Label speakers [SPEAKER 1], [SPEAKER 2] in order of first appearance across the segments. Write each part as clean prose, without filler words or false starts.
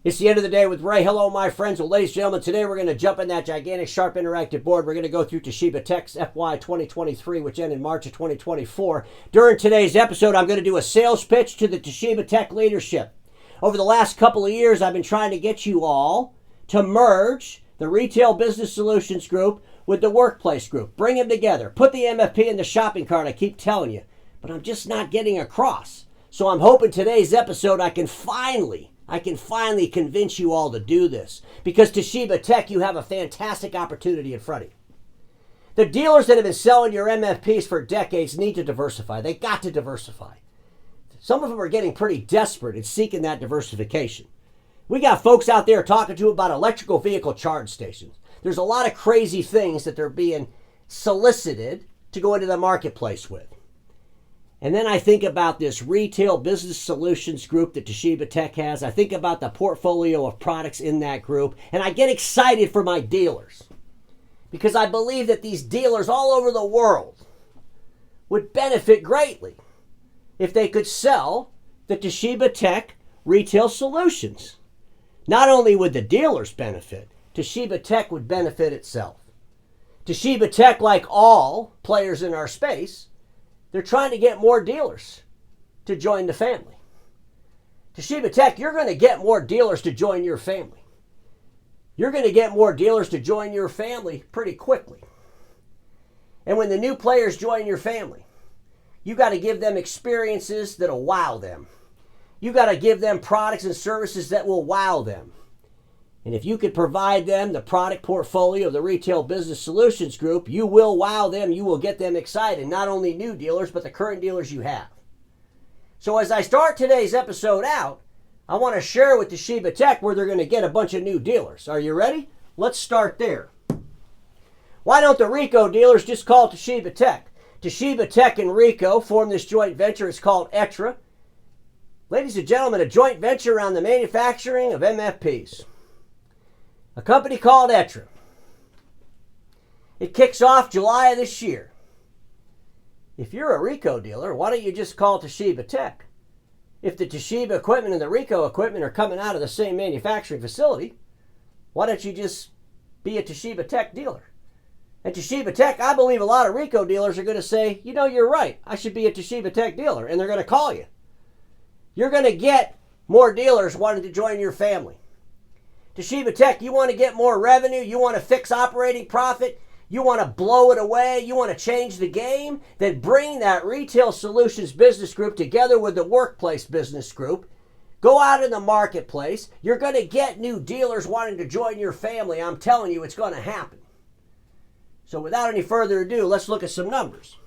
[SPEAKER 1] It's the end of the day with Ray. Hello, my friends. Well, ladies and gentlemen, today we're going to jump in that gigantic, sharp, interactive board. We're going to go through Toshiba Tech's FY23, which ended in March of 2024. During today's episode, I'm going to do a sales pitch to the Toshiba Tech leadership. Over the last couple of years, I've been trying to get you all to merge the Retail Business Solutions Group with the Workplace Group. Bring them together. Put the MFP in the shopping cart, I keep telling you. But I'm just not getting across. So I'm hoping today's episode I can finally convince you all to do this. Because Toshiba Tech, you have a fantastic opportunity in front of you. The dealers that have been selling your MFPs for decades need to diversify. They got to diversify. Some of them are getting pretty desperate and seeking that diversification. We got folks out there talking to about electrical vehicle charge stations. There's a lot of crazy things that they're being solicited to go into the marketplace with. And then I think about this Retail Business Solutions Group that Toshiba Tech has. I think about the portfolio of products in that group. And I get excited for my dealers. Because I believe that these dealers all over the world would benefit greatly if they could sell the Toshiba Tech retail solutions. Not only would the dealers benefit, Toshiba Tech would benefit itself. Toshiba Tech, like all players in our space, they're trying to get more dealers to join the family. Toshiba Tech, you're going to get more dealers to join your family. You're going to get more dealers to join your family pretty quickly. And when the new players join your family, you got to give them experiences that'll wow them. You got to give them products and services that will wow them. And if you could provide them the product portfolio of the Retail Business Solutions Group, you will wow them, you will get them excited, not only new dealers, but the current dealers you have. So as I start today's episode out, I want to share with Toshiba Tech where they're going to get a bunch of new dealers. Are you ready? Let's start there. Why don't the Rico dealers just call Toshiba Tech? Toshiba Tech and Rico form this joint venture. It's called ETRA. Ladies and gentlemen, a joint venture around the manufacturing of MFPs. A company called ETRA. It kicks off July of this year. If you're a Rico dealer, why don't you just call Toshiba Tech? If the Toshiba equipment and the Rico equipment are coming out of the same manufacturing facility, why don't you just be a Toshiba Tech dealer? At Toshiba Tech, I believe a lot of Rico dealers are going to say, you know, you're right, I should be a Toshiba Tech dealer, and they're going to call you. You're going to get more dealers wanting to join your family. Toshiba Tech, you want to get more revenue, you want to fix operating profit, you want to blow it away, you want to change the game, then bring that Retail Solutions Business Group together with the Workplace Business Group. Go out in the marketplace. You're going to get new dealers wanting to join your family. I'm telling you, it's going to happen. So without any further ado, let's look at some numbers.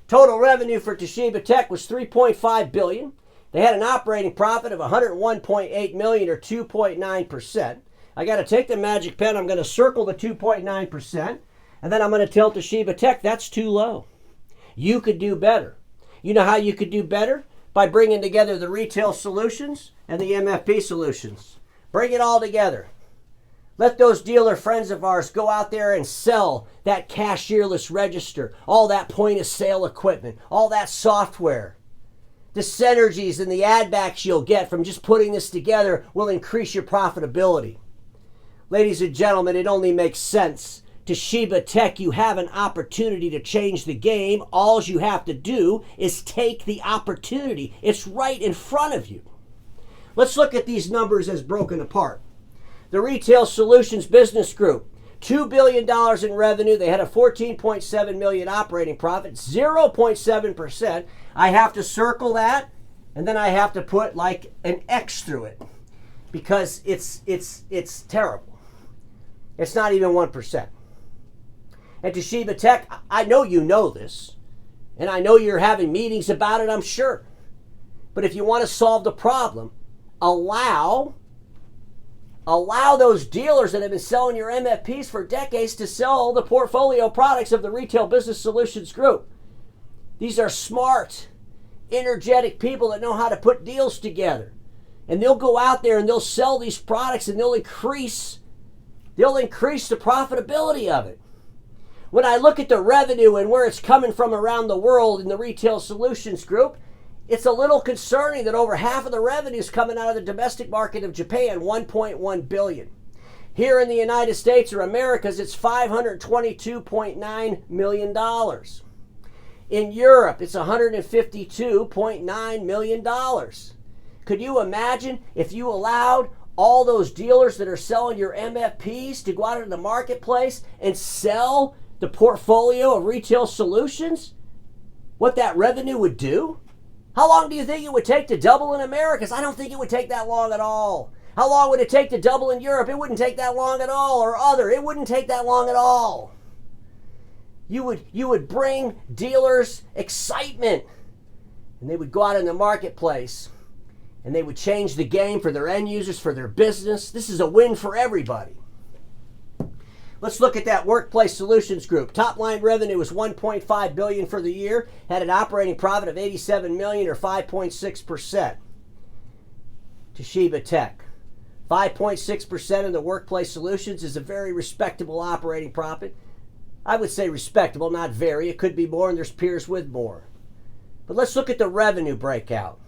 [SPEAKER 1] Total revenue for Toshiba Tech was $3.5 billion. They had an operating profit of $101.8 million, or 2.9%. I got to take the magic pen. I'm going to circle the 2.9%, and then I'm going to tell Toshiba Tech that's too low. You could do better. You know how you could do better? By bringing together the retail solutions and the MFP solutions. Bring it all together. Let those dealer friends of ours go out there and sell that cashierless register, all that point of sale equipment, all that software. The synergies and the add backs you'll get from just putting this together will increase your profitability. Ladies and gentlemen, it only makes sense. Toshiba Tech, you have an opportunity to change the game. All you have to do is take the opportunity. It's right in front of you. Let's look at these numbers as broken apart. The Retail Solutions Business Group, $2 billion in revenue. They had a $14.7 million operating profit, 0.7%. I have to circle that, and then I have to put like an X through it because it's terrible. It's not even 1%. At Toshiba Tech, I know you know this, and I know you're having meetings about it, I'm sure. But if you want to solve the problem, allow those dealers that have been selling your MFPs for decades to sell the portfolio products of the Retail Business Solutions Group. These are smart, energetic people that know how to put deals together. And they'll go out there and they'll sell these products and they'll increase the profitability of it. When I look at the revenue and where it's coming from around the world in the Retail Solutions Group, It's a little concerning that over half of the revenue is coming out of the domestic market of Japan, $1.1 billion. Here in the United States or Americas, it's $522.9 million. In Europe, it's $152.9 million. Could you imagine if you allowed all those dealers that are selling your MFPs to go out into the marketplace and sell the portfolio of retail solutions? What that revenue would do? How long do you think it would take to double in Americas? I don't think it would take that long at all. How long would it take to double in Europe? It wouldn't take that long at all. Or it wouldn't take that long at all. You would bring dealers excitement, and they would go out in the marketplace, and they would change the game for their end users, for their business. This is a win for everybody. Let's look at that Workplace Solutions Group. Top line revenue was $1.5 billion for the year, had an operating profit of $87 million or 5.6%. Toshiba Tech. 5.6% of the Workplace Solutions is a very respectable operating profit. I would say respectable, not very. It could be more, and there's peers with more. But let's look at the revenue breakout.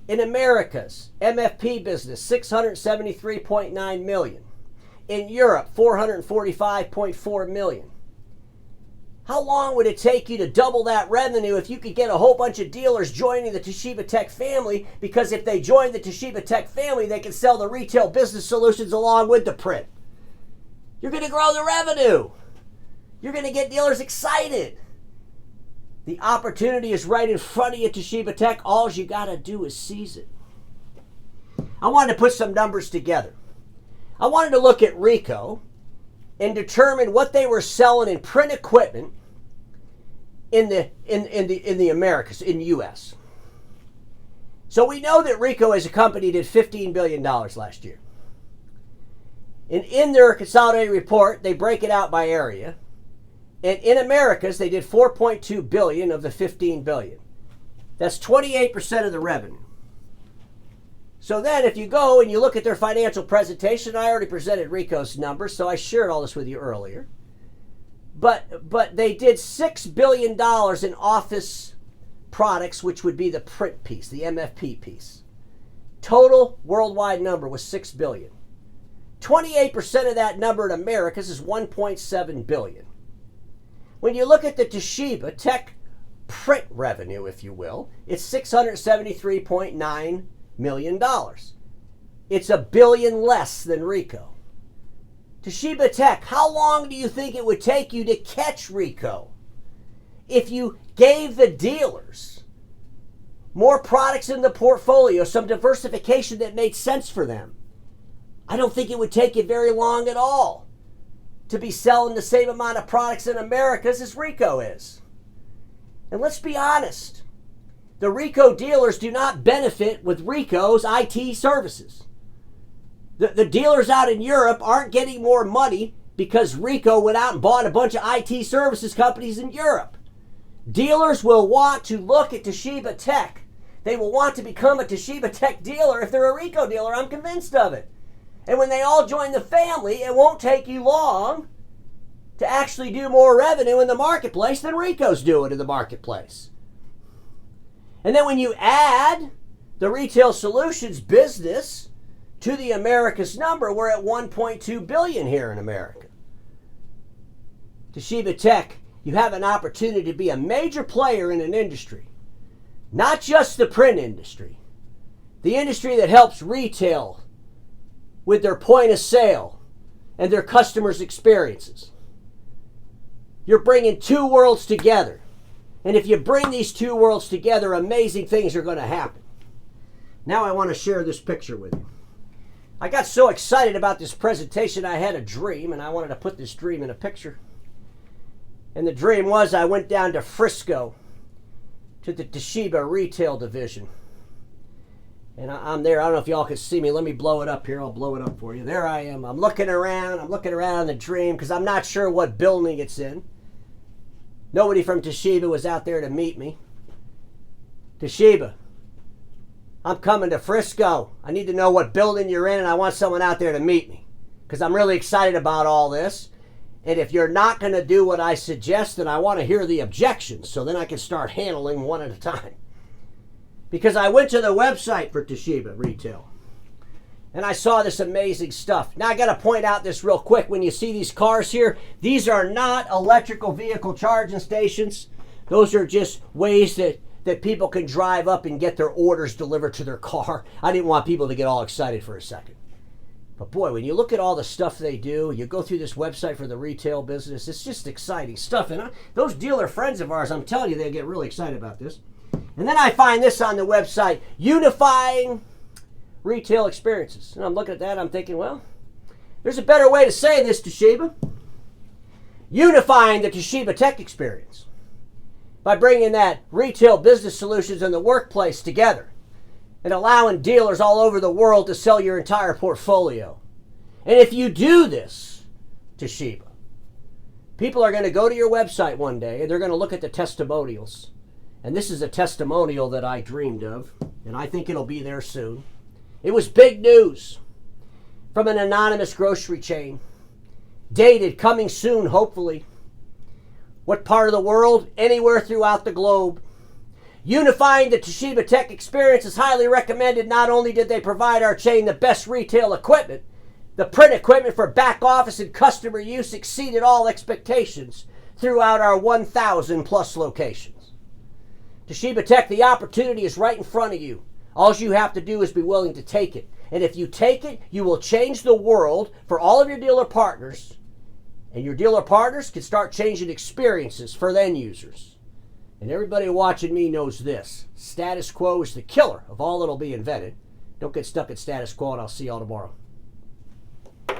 [SPEAKER 1] In Americas, MFP business, $673.9 million. In Europe, $445.4 million. How long would it take you to double that revenue if you could get a whole bunch of dealers joining the Toshiba Tech family? Because if they join the Toshiba Tech family, they can sell the retail business solutions along with the print. You're going to grow the revenue. You're going to get dealers excited. The opportunity is right in front of you, Toshiba Tech. All you got to do is seize it. I wanted to put some numbers together. I wanted to look at Ricoh and determine what they were selling in print equipment in the Americas, in the U.S. So we know that Ricoh as a company did $15 billion last year. And in their consolidated report, they break it out by area. And in Americas, they did $4.2 billion of the $15 billion. That's 28% of the revenue. So then if you go and you look at their financial presentation, I already presented Ricoh's numbers, so I shared all this with you earlier. But they did $6 billion in office products, which would be the print piece, the MFP piece. Total worldwide number was $6 billion. 28% of that number in Americas is $1.7 billion. When you look at the Toshiba Tech print revenue, if you will, it's $673.9 million. It's $1 billion less than Ricoh. Toshiba Tech, how long do you think it would take you to catch Ricoh? If you gave the dealers more products in the portfolio, some diversification that made sense for them, I don't think it would take you very long at all to be selling the same amount of products in Americas as Ricoh is. And let's be honest, the Ricoh dealers do not benefit with Ricoh's IT services. The dealers out in Europe aren't getting more money because Ricoh went out and bought a bunch of IT services companies in Europe. Dealers will want to look at Toshiba Tech. They will want to become a Toshiba Tech dealer if they're a Ricoh dealer. I'm convinced of it. And when they all join the family, it won't take you long to actually do more revenue in the marketplace than Ricoh's doing in the marketplace. And then when you add the retail solutions business to the Americas number, we're at $1.2 billion here in America. Toshiba Tech, you have an opportunity to be a major player in an industry, not just the print industry, the industry that helps retail with their point of sale and their customers' experiences. You're bringing two worlds together. And if you bring these two worlds together, amazing things are going to happen. Now I want to share this picture with you. I got so excited about this presentation, I had a dream, and I wanted to put this dream in a picture. And the dream was I went down to Frisco to the Toshiba retail division. And I'm there. I don't know if y'all can see me. Let me blow it up here. I'll blow it up for you. There I am. I'm looking around. in the dream because I'm not sure what building it's in. Nobody from Toshiba was out there to meet me. Toshiba, I'm coming to Frisco. I need to know what building you're in, and I want someone out there to meet me because I'm really excited about all this. And if you're not going to do what I suggest, then I want to hear the objections so then I can start handling one at a time. because I went to the website for Toshiba Retail and I saw this amazing stuff. Now I got to point out this real quick. When you see these cars here, these are not electrical vehicle charging stations. Those are just ways that people can drive up and get their orders delivered to their car. I didn't want people to get all excited for a second. But boy, when you look at all the stuff they do, you go through this website for the retail business, it's just exciting stuff. And those dealer friends of ours, I'm telling you, they get really excited about this. And then I find this on the website, Unifying Retail Experiences. And I'm looking at that, I'm thinking, well, there's a better way to say this, Toshiba. Unifying the Toshiba tech experience by bringing that retail business solutions in the workplace together and allowing dealers all over the world to sell your entire portfolio. And if you do this, Toshiba, people are going to go to your website one day and they're going to look at the testimonials. And this is a testimonial that I dreamed of, and I think it'll be there soon. It was big news from an anonymous grocery chain, dated, coming soon, hopefully. What part of the world? Anywhere throughout the globe. Unifying the Toshiba tech experience is highly recommended. Not only did they provide our chain the best retail equipment, the print equipment for back office and customer use exceeded all expectations throughout our 1,000 plus locations. Toshiba Tech, the opportunity is right in front of you. All you have to do is be willing to take it. And if you take it, you will change the world for all of your dealer partners. And your dealer partners can start changing experiences for the end users. And everybody watching me knows this. Status quo is the killer of all that'll be invented. Don't get stuck at status quo, and I'll see y'all tomorrow.